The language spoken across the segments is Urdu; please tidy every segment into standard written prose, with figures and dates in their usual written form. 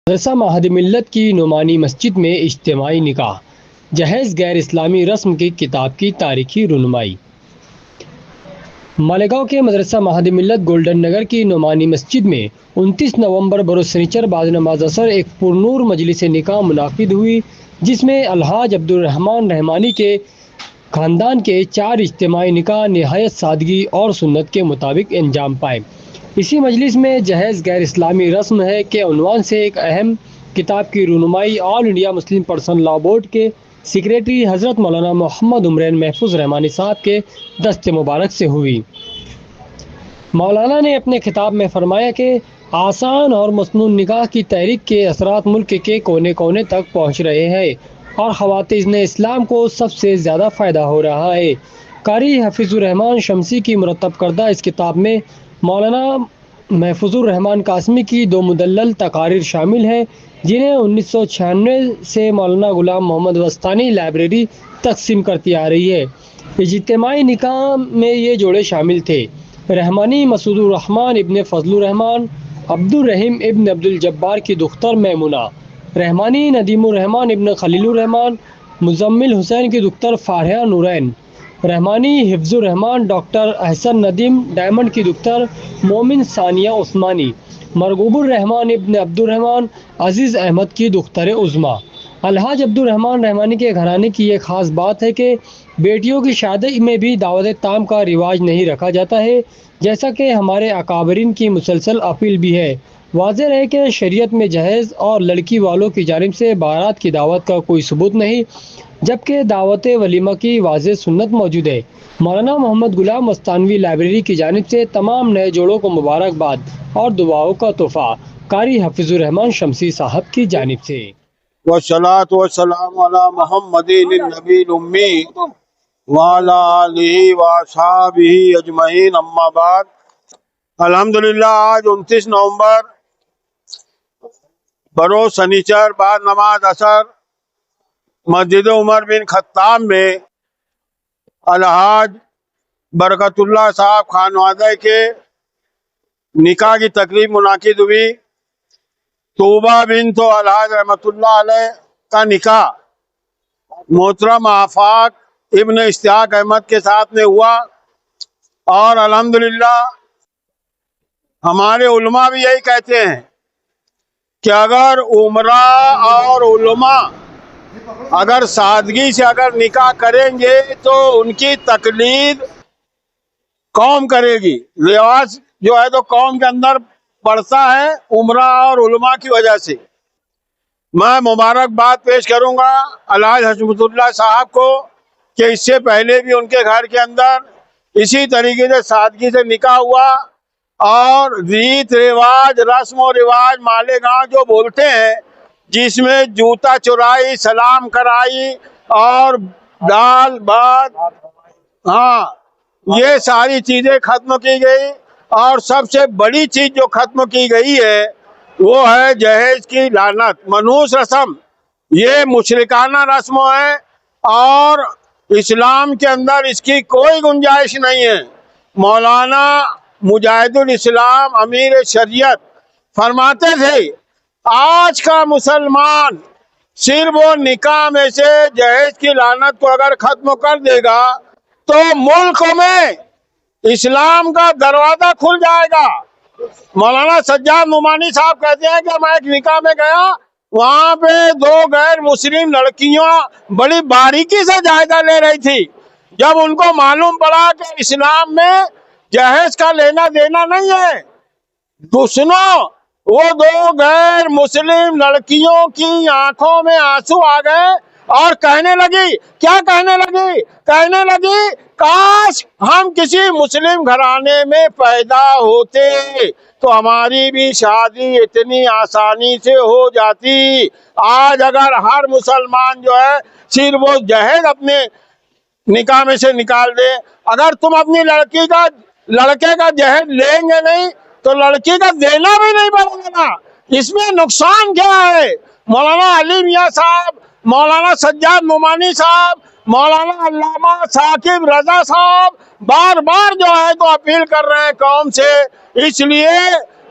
مدرسہ معہد ملت کی نعمانی مسجد میں اجتماعی نکاح، جہیز غیر اسلامی رسم کی کتاب کی تاریخی رونمائی۔ مالیگاؤں کے مدرسہ معہد ملت گولڈن نگر کی نعمانی مسجد میں 29 نومبر بروز سنیچر بعد نماز اثر ایک پرنور مجلس نکاح منعقد ہوئی، جس میں الحاج عبدالرحمان رحمانی کے خاندان کے 4 اجتماعی نکاح نہایت سادگی اور سنت کے مطابق انجام پائے۔ اسی مجلس میں جہیز غیر اسلامی رسم ہے کے عنوان سے ایک اہم کتاب کی رونمائی all India Muslim personal law board کے سیکریٹری حضرت مولانا محمد عمرین محفوظ رحمانی صاحب کے دست مبارک سے ہوئی۔ مولانا نے اپنے خطاب میں فرمایا کہ آسان اور مسنون نکاح کی تحریک کے اثرات ملک کے کونے کونے تک پہنچ رہے ہیں اور خواتین اسلام کو سب سے زیادہ فائدہ ہو رہا ہے۔ قاری حفیظ الرحمان شمسی کی مرتب کردہ اس کتاب میں مولانا محفوظ الرحمان قاسمی کی 2 مدلل تقاریر شامل ہیں، جنہیں 1996 سے مولانا غلام محمد وسطانی لائبریری تقسیم کرتی آ رہی ہے۔ اجتماعی نکاح میں یہ جوڑے شامل تھے: رحمانی مسعود الرحمان ابن فضل الرحمان عبد الرحیم ابن عبد الجبار کی دختر میمونہ، رحمانی ندیم الرحمان ابن خلیل الرحمان مزمل حسین کی دختر فارحہ نورین، رحمانی حفظ الرحمان ڈاکٹر احسن ندیم ڈائمنڈ کی دختر مومن ثانیہ عثمانی، مرغوب الرحمان ابن عبد الرحمان عزیز احمد کی دختر عظمیٰ۔ الحاج عبدالرحمان رحمانی کے گھرانے کی یہ خاص بات ہے کہ بیٹیوں کی شادی میں بھی دعوت تام کا رواج نہیں رکھا جاتا ہے، جیسا کہ ہمارے اکابرین کی مسلسل اپیل بھی ہے۔ واضح ہے کہ شریعت میں جہیز اور لڑکی والوں کی جانب سے بارات کی دعوت کا کوئی ثبوت نہیں، جبکہ دعوت ولیمہ کی واضح سنت موجود ہے۔ مولانا محمد غلام وسطانوی لائبریری کی جانب سے تمام نئے جوڑوں کو مبارکباد اور دعاؤں کا تحفہ قاری حفیظ الرحمان شمسی صاحب کی جانب سے۔ والصلاة والسلام علی محمد النبی الامی وعلی آلہ واصحابہ اجمعین، اما بعد۔ الحمدللہ آج 29 نومبر بروز سنیچر بعد نماز اثر مسجد عمر بن خطاب میں الحاج برکت اللہ صاحب خانوادہ کے نکاح کی تقریب منعقد ہوئی۔ طوبہ بنت الحاج رحمۃ اللہ علیہ کا نکاح محترم آفاق ابن اشتیاق احمد کے ساتھ میں ہوا، اور الحمدللہ ہمارے علماء بھی یہی کہتے ہیں کہ اگر عمرہ اور علماء اگر سادگی سے اگر نکاح کریں گے تو ان کی تقلید قوم کرے گی، رواج جو ہے تو قوم کے اندر پڑتا ہے عمرہ اور علماء کی وجہ سے۔ میں مبارکباد پیش کروں گا الحاج حشمت اللہ صاحب کو کہ اس سے پہلے بھی ان کے گھر کے اندر اسی طریقے سے سادگی سے نکاح ہوا، اور ریت رواج رسم و رواج مالیگاؤں جو بولتے ہیں، جس میں جوتا چرائی، سلام کرائی اور دال بات، یہ ساری چیزیں ختم کی گئی، اور سب سے بڑی چیز جو ختم کی گئی ہے وہ ہے جہیز کی لعنت، منحوس رسم۔ یہ مشرکانہ رسم ہے اور اسلام کے اندر اس کی کوئی گنجائش نہیں ہے۔ مولانا مجاہد الاسلام امیر شریعت فرماتے تھے آج کا مسلمان صرف وہ نکاح میں سے جہیز کی لعنت کو اگر ختم کر دے گا تو ملک میں اسلام کا دروازہ کھل جائے گا۔ مولانا سجاد نعمانی صاحب کہتے ہیں کہ میں ایک نکاح میں گیا، وہاں پہ 2 غیر مسلم لڑکیاں بڑی باریکی سے جائزہ لے رہی تھی۔ جب ان کو معلوم پڑا کہ اسلام میں جہیز کا لینا دینا نہیں ہے، تو سنو، وہ 2 غیر مسلم لڑکیوں کی آنکھوں میں آنسو آ گئے اور کہنے لگی، کیا کہنے لگی؟ کہنے لگی کاش ہم کسی مسلم گھرانے میں پیدا ہوتے تو ہماری بھی شادی اتنی آسانی سے ہو جاتی۔ آج اگر ہر مسلمان جو ہے صرف وہ جہیز اپنے نکاح میں سے نکال دے، اگر تم اپنی لڑکے کا جہیز لیں گے نہیں تو لڑکی کا دینا بھی نہیں پڑے گا، اس میں نقصان کیا ہے؟ مولانا علی میاں صاحب، مولانا سجاد نعمانی صاحب، مولانا علامہ ثاقب رضا صاحب بار بار جو ہے تو اپیل کر رہے ہیں قوم سے، اس لیے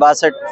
62